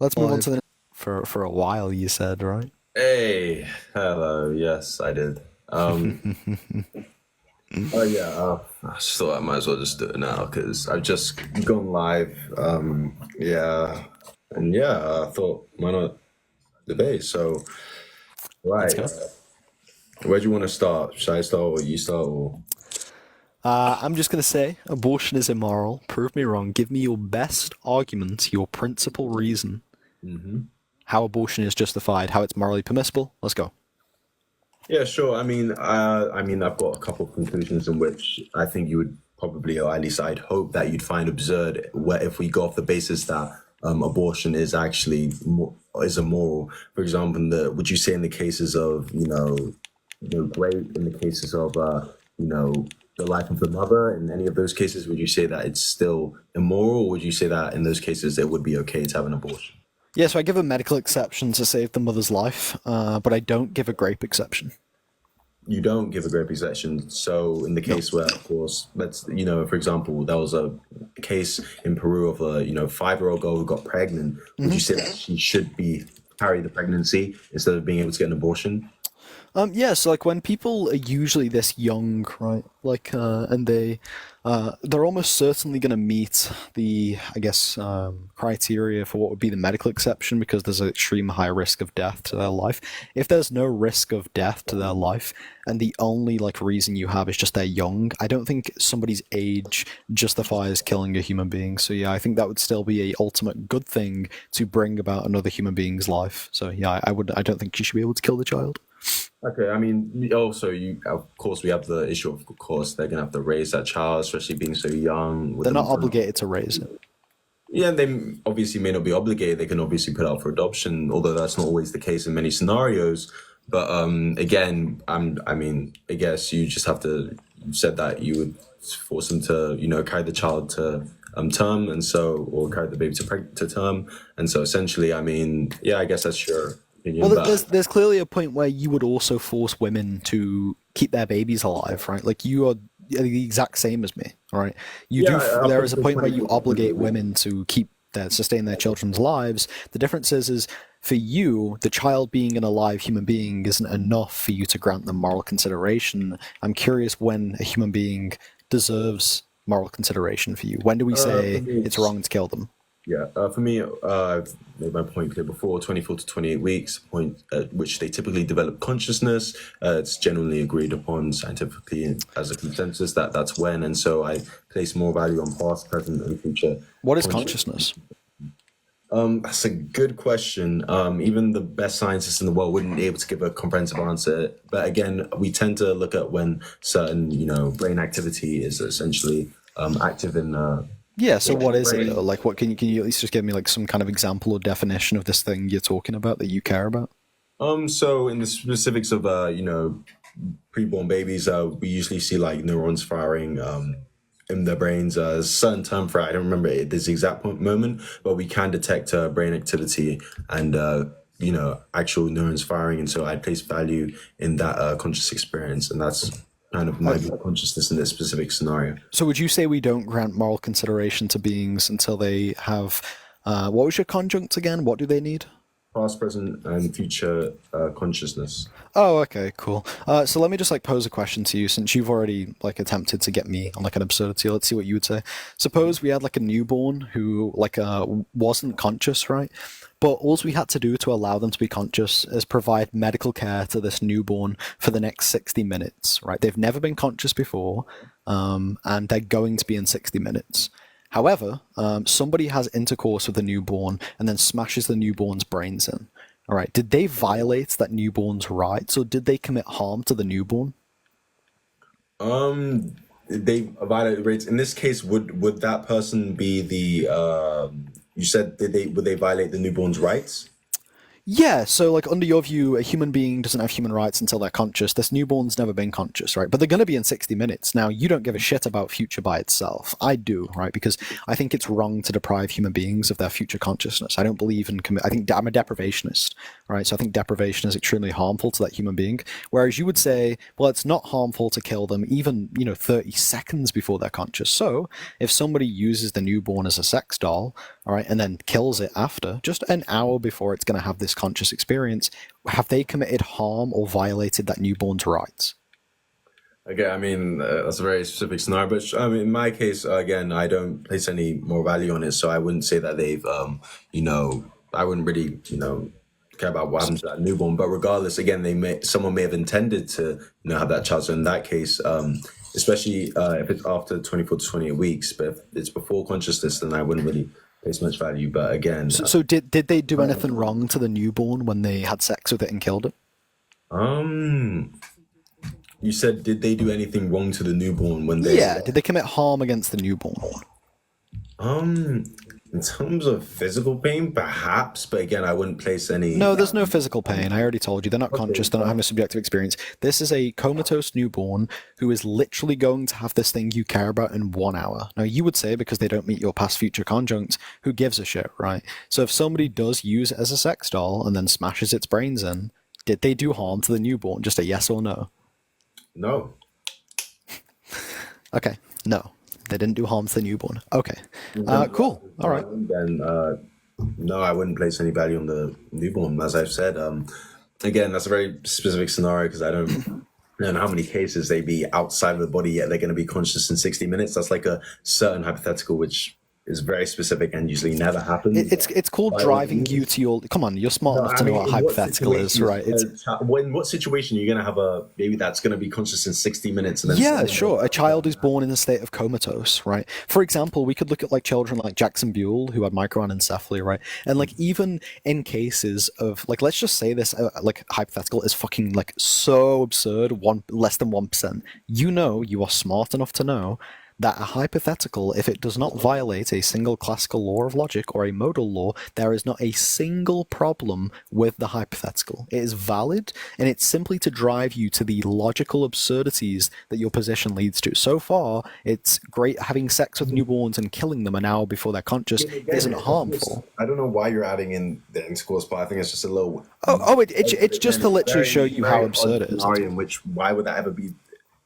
Let's move on to Live. the for a while. You said right. Hey, hello. Yes, I did. Oh yeah. I just thought I might as well just do it now because I've just gone live. Yeah, and yeah, I thought why not debate? So, Let's right, go. where do you want to start? Should I start or you start? Or I'm just gonna say abortion is immoral. Prove me wrong. Give me your best argument, your principal reason how abortion is justified, how it's morally permissible. Let's go. yeah, sure. I mean, I've got a couple of conclusions in which I think you would probably, or at least I'd hope that you'd find absurd, where if we go off the basis that abortion is actually is immoral. For example, would you say in the cases of rape, in the cases of you know the life of the mother, in any of those cases, would you say that it's still immoral, or would you say that in those cases it would be okay to have an abortion? Yeah, so I give a medical exception to save the mother's life, but I don't give a grape exception. You don't give a grape exception. So in the No. case where, of course, let's for example, there was a case in Peru of a 5-year-old girl who got pregnant. Would you say that she should be carry the pregnancy instead of being able to get an abortion? Yeah, so like when people are usually this young, right? And they're almost certainly going to meet the, I guess, criteria for what would be the medical exception because there's an extreme high risk of death to their life. If there's no risk of death to their life, and the only like reason you have is just they're young, I don't think somebody's age justifies killing a human being. So yeah, I think that would still be a ultimate good thing to bring about another human being's life. So yeah, I would. I don't think you should be able to kill the child. Okay, I mean, also you of course we have the issue of course they're gonna have to raise that child, especially being so young with They're them. not obligated to raise it. Yeah, they obviously may not be obligated. They can obviously put out for adoption, although that's not always the case in many scenarios. But again, I mean, I guess you just have to. You said that you would force them to, carry the child to term, and so or carry the baby to term, and so essentially, I mean, yeah, I guess that's your opinion, Well, but there's clearly a point where you would also force women to keep their babies alive, right? Like you are the exact same as me, right? You yeah, do. up There is a until point where you obligate 20. women to sustain their children's lives. The difference is for you, the child being an alive human being isn't enough for you to grant them moral consideration. I'm curious when a human being deserves moral consideration for you. When do we For say me, it's wrong to kill them? yeah, for me, I've made my point clear before. 24 to 28 weeks, point at which they typically develop consciousness. It's generally agreed upon scientifically as a consensus that that's when, and so I place more value on past, present, and future What is consciousness. consciousness? That's a good question. Even the best scientists in the world wouldn't be able to give a comprehensive answer. But again, we tend to look at when certain, brain activity is essentially active in Yeah, so what the is it though? brain. Like what can you at least just give me like some kind of example or definition of this thing you're talking about that you care about? So in the specifics of preborn babies, we usually see like neurons firing in their brains. A certain term for it, I don't remember it, this exact moment, but we can detect brain activity and actual neurons firing, and so I place value in that conscious experience, and that's kind of my view of consciousness in this specific scenario. So would you say we don't grant moral consideration to beings until they have what was your conjunct again? What do they need? Past, present, and future consciousness. Oh, okay, cool. So let me just like pose a question to you since you've already like attempted to get me on like an absurdity. Let's see what you would say. Suppose we had like a newborn who like wasn't conscious, right? But all we had to do to allow them to be conscious is provide medical care to this newborn for the next 60 minutes, right? They've never been conscious before, and they're going to be in 60 minutes. However, somebody has intercourse with the newborn and then smashes the newborn's brains in. All right, did they violate that newborn's rights or did they commit harm to the newborn? Um, they violate rates. In this case, would that person be the? You said did they would they violate the newborn's rights? Yeah, so like under your view, a human being doesn't have human rights until they're conscious. This newborn's never been conscious, right? But they're going to be in 60 minutes. Now, you don't give a shit about future by itself. I do, right? Because I think it's wrong to deprive human beings of their future consciousness. I don't believe in I think I'm a deprivationist, right? So I think deprivation is extremely harmful to that human being. Whereas you would say, well, it's not harmful to kill them even, 30 seconds before they're conscious. So if somebody uses the newborn as a sex doll, all right, and then kills it after, just an hour before it's going to have this conscious experience, have they committed harm or violated that newborn's rights? Okay, I mean, that's a very specific scenario, but I mean, in my case, again, I don't place any more value on it, so I wouldn't say that they've, I wouldn't really, care about what happens to that newborn. But regardless, again, someone may have intended to, have that child. So in that case, especially if it's after 24 to 28 weeks, but if it's before consciousness, then I wouldn't really place much value. But again, So did they do anything wrong to the newborn when they had sex with it and killed it? um, you said, did they do anything wrong to the newborn when they? Yeah, did they commit harm against the newborn? In terms of physical pain, perhaps, but again, I wouldn't place any. No, there's no physical pain. I already told you. They're not conscious. They're not having a subjective experience. This is a comatose newborn who is literally going to have this thing you care about in 1 hour. Now, you would say because they don't meet your past future conjuncts, who gives a shit, right? So if somebody does use it as a sex doll and then smashes its brains in, did they do harm to the newborn? Just a yes or no? No. Okay, no. They didn't do harm to the newborn. Okay. Cool. All right. Then, no, I wouldn't place any value on the newborn. As I've said, again, that's a very specific scenario because I don't know how many cases they be outside of the body yet they're going to be conscious in 60 minutes. That's like a certain hypothetical, which is very specific and usually never happens. It's called driving you to your... Come on, you're smart enough to know what a hypothetical is, right? In what situation are you going to have a baby that's going to be conscious in 60 minutes? And then yeah, sure. A child is born in a state of comatose, right? For example, we could look at like children like Jackson Buell who had microanencephaly, right? And like even in cases of like, let's just say this like hypothetical is fucking like so absurd, less than 1%. You are smart enough to know that a hypothetical, if it does not violate a single classical law of logic or a modal law, there is not a single problem with the hypothetical. It is valid, and it's simply to drive you to the logical absurdities that your position leads to. So far, it's great having sex with newborns and killing them an hour before they're conscious isn't harmful. I don't know why you're adding in the intercourse part. I think it's just a little... It's just to literally show you how absurd it is. In which, why would that ever be...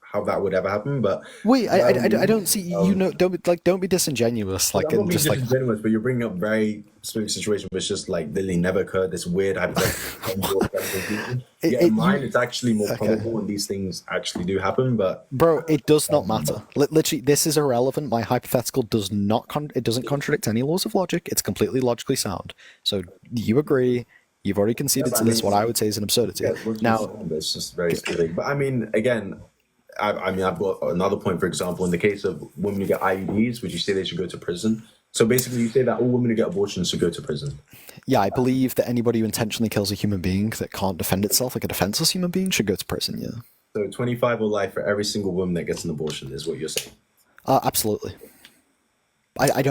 how that would ever happen, but wait, I don't see don't be disingenuous, like, I'm not just being disingenuous, but you're bringing up very specific situation which just like literally never occurred. This weird hypothetical. Mine it's actually more probable when these things actually do happen, but bro, it does not matter. Literally, this is irrelevant. My hypothetical does not it doesn't contradict any laws of logic. It's completely logically sound. So you agree? You've already conceded to this. What I would say is an absurdity. Now, it's just very specific. But I mean, again. I've got another point, for example, in the case of women who get IUDs, would you say they should go to prison? So basically, you say that all women who get abortions should go to prison. Yeah, I believe that anybody who intentionally kills a human being that can't defend itself, like a defenseless human being, should go to prison, yeah. So 25 or life for every single woman that gets an abortion is what you're saying? Absolutely. Like,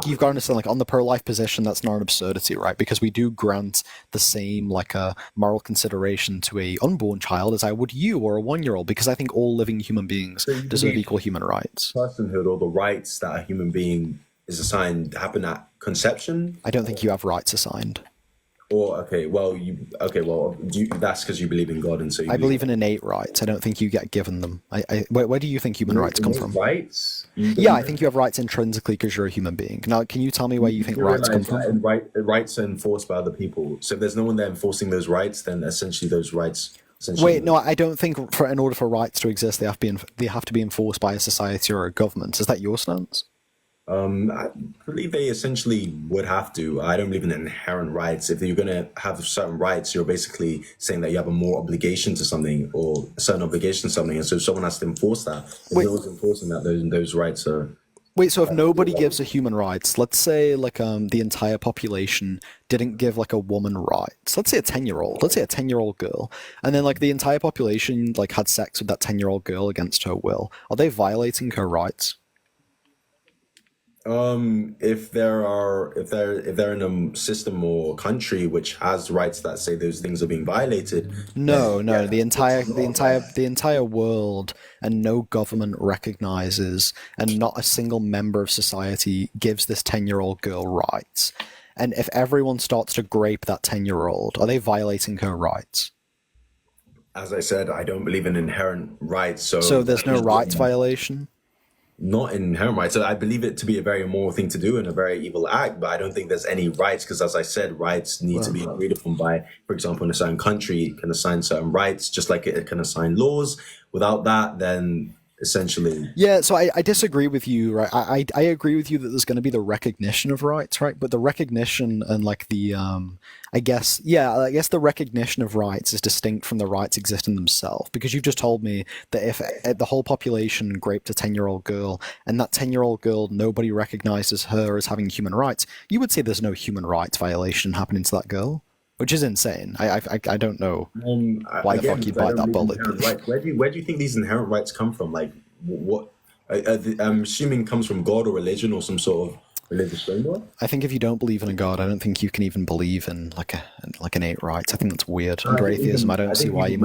you've got to understand, like, on the pro-life position, that's not an absurdity, right? Because we do grant the same, like, moral consideration to a unborn child as I would you or a 1-year-old, because I think all living human beings deserve equal human rights. Personhood or the rights that a human being is assigned happen at conception? I don't think you have rights assigned. Or that's because you believe in God, and so I believe in innate rights. I don't think you get given them. Where do you think human rights come from? Rights? Yeah, I think you have rights intrinsically because you're a human being. Now, can you tell me where you think rights come from? Rights are enforced by other people. So if there's no one there enforcing those rights, then essentially those rights. Wait, no, I don't think in order for rights to exist, they have to be enforced by a society or a government. Is that your stance? I believe they essentially would have to. I don't believe in inherent rights. If you're going to have certain rights, you're basically saying that you have a more obligation to something or a certain obligation to something. And so someone has to enforce that. If no one's enforcing that, those rights are... Wait, so if nobody gives a human rights, let's say like the entire population didn't give like a woman rights. Let's say a 10-year-old girl, and then like the entire population like had sex with that 10-year-old girl against her will. Are they violating her rights? If they're in a system or country which has rights that say those things are being violated. No, the entire world, and no government recognizes, and not a single member of society gives this 10-year-old girl rights. And if everyone starts to grape that 10-year-old, are they violating her rights? As I said, I don't believe in inherent rights. So there's no rights violation? not inherent rights. So I believe it to be a very immoral thing to do and a very evil act, but I don't think there's any rights because, as I said, rights need to be agreed upon by, for example, in a certain country, it can assign certain rights, just like it can assign laws. Without that, then essentially, Yeah, so I disagree with you, right? I agree with you that there's going to be the recognition of rights, right? But the recognition and like the I guess the recognition of rights is distinct from the rights existing themselves because you've just told me that if the whole population raped a 10-year-old girl and that 10-year-old girl nobody recognizes her as having human rights, you would say there's no human rights violation happening to that girl, which is insane. I don't know why the fuck you'd bite that bullet. Right. Where do you think these inherent rights come from? Like, what? I'm assuming comes from God or religion or some sort of religious framework. I think if you don't believe in a god, I don't think you can even believe in like innate rights. I think that's weird. Under atheism, I don't see why you